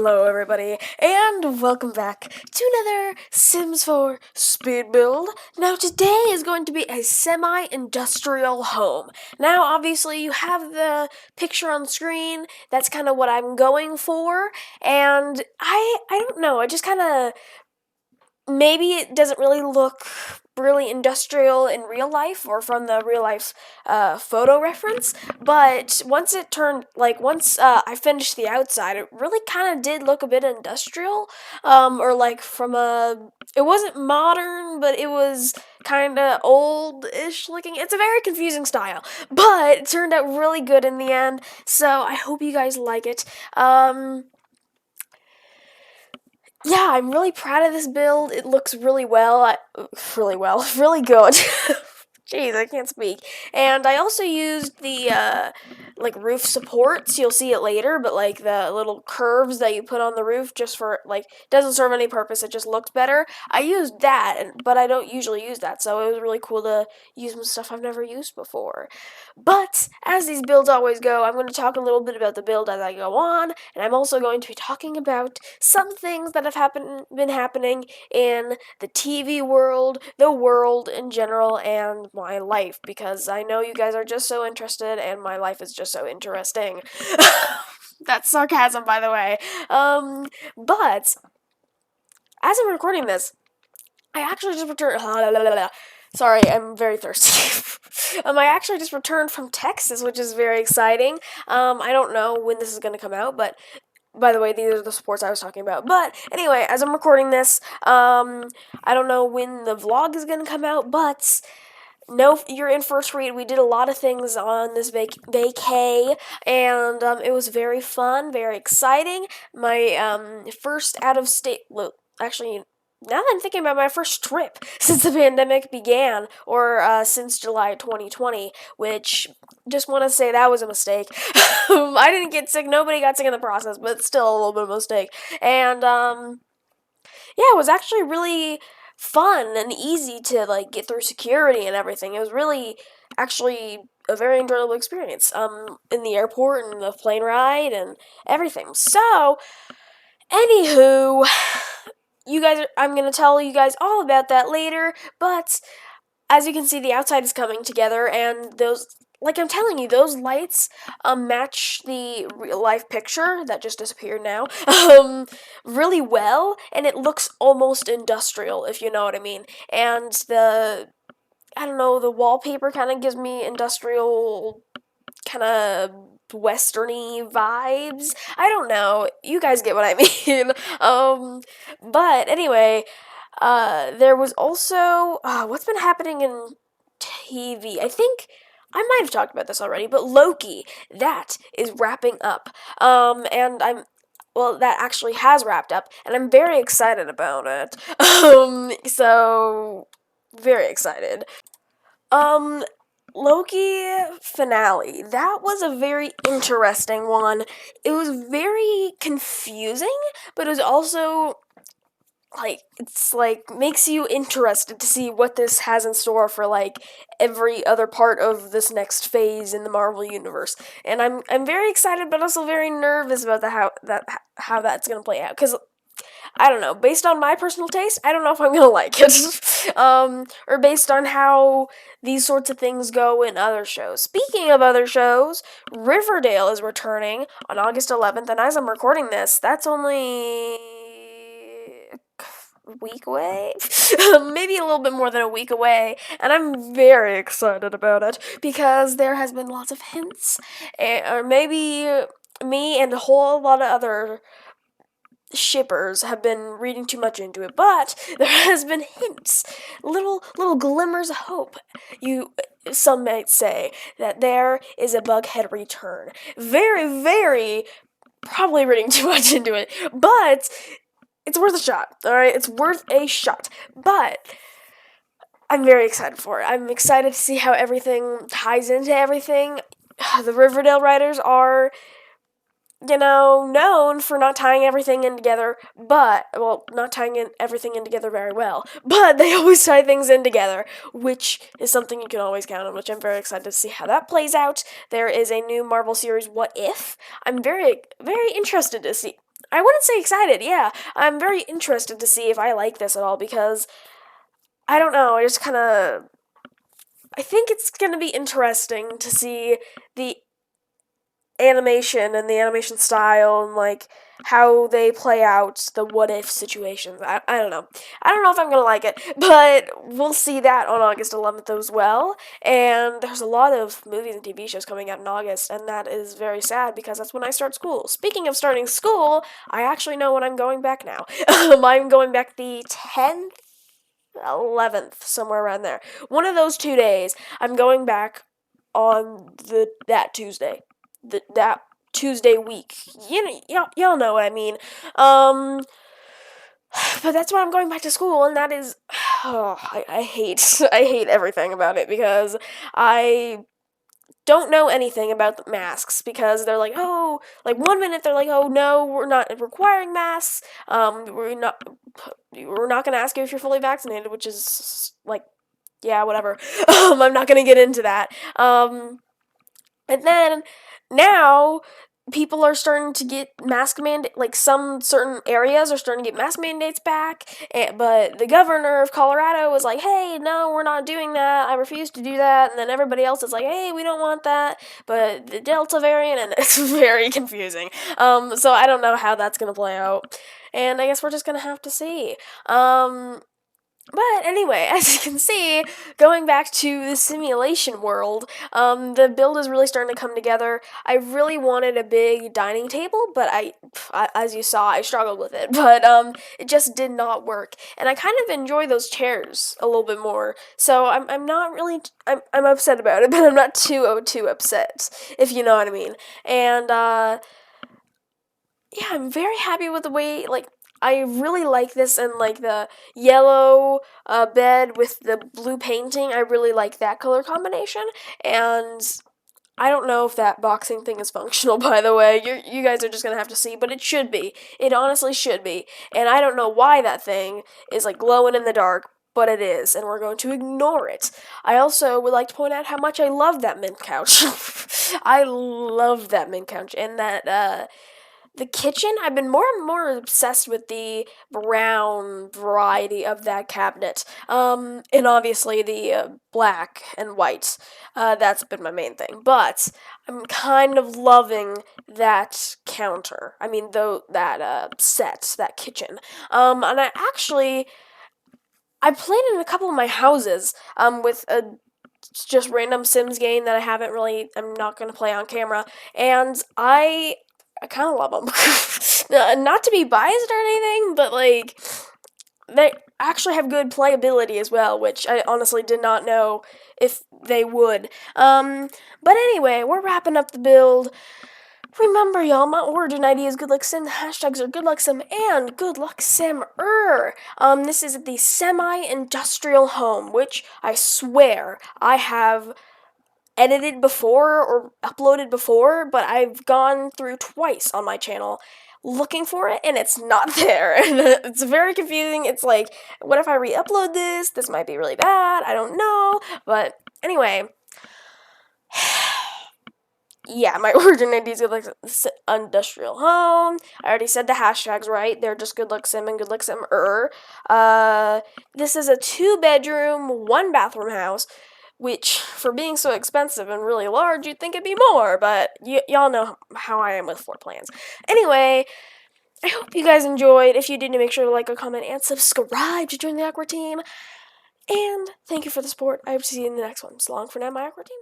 Hello everybody, and welcome back to another Sims 4 speed build. Now today is going to be a semi-industrial home. Now obviously you have the picture on screen, that's kind of what I'm going for, and I don't know, I just kind of, maybe it doesn't really look really industrial in real life or from the real life photo reference, but once I finished the outside, it really kind of did look a bit industrial, or like it wasn't modern, but it was kind of old-ish looking. It's a very confusing style, but it turned out really good in the end, so I hope you guys like it. Yeah, I'm really proud of this build. It looks really well, really good. Jeez, I can't speak. And I also used the, roof supports. You'll see it later, but, the little curves that you put on the roof just for, doesn't serve any purpose. It just looks better. I used that, but I don't usually use that, so it was really cool to use some stuff I've never used before. But, as these builds always go, I'm going to talk a little bit about the build as I go on, and I'm also going to be talking about some things that have been happening in the TV world, the world in general, and my life, because I know you guys are just so interested, and my life is just so interesting. That's sarcasm, by the way. But, as I'm recording this, I actually just returned. Sorry, I'm very thirsty. I actually just returned from Texas, which is very exciting. I don't know when this is going to come out, but by the way, these are the sports I was talking about. But anyway, as I'm recording this, I don't know when the vlog is going to come out, but no, you're in for a treat. We did a lot of things on this vacay, and it was very fun, very exciting. My first out-of-state, actually, now that I'm thinking about my first trip since the pandemic began, or since July 2020, which, just want to say that was a mistake. I didn't get sick, nobody got sick in the process, but it's still a little bit of a mistake. And, yeah, it was actually really fun and easy to, get through security and everything. It was really, actually, a very enjoyable experience, in the airport and the plane ride and everything. So, anywho, I'm gonna tell you guys all about that later, but as you can see, the outside is coming together, and I'm telling you, those lights match the real life picture that just disappeared now really well, and it looks almost industrial, if you know what I mean. And the wallpaper kind of gives me industrial, kind of westerny vibes. I don't know. You guys get what I mean. But anyway, there was also, what's been happening in TV? I think I might have talked about this already, but Loki, that is wrapping up. That actually has wrapped up, and I'm very excited about it. So, very excited. Loki finale. That was a very interesting one. It was very confusing, but it was also makes you interested to see what this has in store for every other part of this next phase in the Marvel universe. And I'm very excited, but also very nervous about how that's gonna play out, because I don't know, based on my personal taste, I don't know if I'm gonna like it. Or based on how these sorts of things go in other shows. Speaking of other shows, Riverdale is returning on August 11th, and as I'm recording this, that's only a week away? Maybe a little bit more than a week away, and I'm very excited about it, because there has been lots of hints, or maybe me and a whole lot of other shippers have been reading too much into it, but there has been hints, little glimmers of hope. Some might say that there is a Bughead return. Very, very, probably reading too much into it, but it's worth a shot. All right, it's worth a shot. But I'm very excited for it. I'm excited to see how everything ties into everything. The Riverdale writers are, known for not tying everything in together, not tying everything in together very well, but they always tie things in together, which is something you can always count on, which I'm very excited to see how that plays out. There is a new Marvel series, What If? I'm very, very interested to see I wouldn't say excited, yeah. I'm very interested to see if I like this at all because I don't know, I just kind of. I think it's gonna be interesting to see the animation and the animation style and like how they play out the what if situations. I don't know. I don't know if I'm gonna like it, but we'll see that on August 11th as well. And there's a lot of movies and TV shows coming out in August, and that is very sad because that's when I start school. Speaking of starting school, I actually know when I'm going back now. I'm going back the 10th, 11th, somewhere around there. One of those 2 days, I'm going back on that Tuesday, that Tuesday week. Y'all know what I mean. Um, but that's when I'm going back to school, and that is, oh, I hate I hate everything about it because I don't know anything about the masks because they're like, oh, like 1 minute they're like, oh no, we're not requiring masks. We're not gonna ask you if you're fully vaccinated, which is like, yeah, whatever. I'm not gonna get into that. And then now people are starting to get mask mandate, like some certain areas are starting to get mask mandates back, but the governor of Colorado was like, hey, no, we're not doing that, I refuse to do that, and then everybody else is like, hey, we don't want that, but the Delta variant, and it's very confusing. So I don't know how that's gonna play out, and I guess we're just gonna have to see. But anyway, as you can see, going back to the simulation world, the build is really starting to come together. I really wanted a big dining table, but as you saw, I struggled with it. But it just did not work, and I kind of enjoy those chairs a little bit more. So I'm not really I'm upset about it, but I'm not too upset, if you know what I mean. And yeah, I'm very happy with the way, like, I really like this and like the yellow bed with the blue painting. I really like that color combination. And I don't know if that boxing thing is functional, by the way. You guys are just gonna have to see, but it should be. It honestly should be. And I don't know why that thing is like glowing in the dark, but it is, and we're going to ignore it. I also would like to point out how much I love that mint couch. I love that mint couch, and that the kitchen, I've been more and more obsessed with the brown variety of that cabinet. And obviously the black and white. That's been my main thing. But I'm kind of loving that counter. I mean, though that set, that kitchen. And I played in a couple of my houses with a just random Sims game that I'm not going to play on camera, and I kind of love them. Not to be biased or anything, but like they actually have good playability as well, which I honestly did not know if they would. But anyway, we're wrapping up the build. Remember, y'all, my origin ID is Good Luck Sim. The hashtags are Good Luck Sim and Good Luck Sim. This is the semi-industrial home, which I swear I have edited before or uploaded before, but I've gone through twice on my channel looking for it and it's not there. And it's very confusing. It's like, what if I re-upload this? This might be really bad. I don't know. But anyway, yeah, my origin ID is Good Luck Industrial Home. I already said the hashtags right. They're just Good Luck Sim and Good Luck Sim. This is a 2-bedroom, 1-bathroom house, which, for being so expensive and really large, you'd think it'd be more, but y'all know how I am with floor plans. Anyway, I hope you guys enjoyed. If you did, make sure to like, comment, and subscribe to join the Awkward Team. And thank you for the support. I hope to see you in the next one. So long for now, my Awkward Team.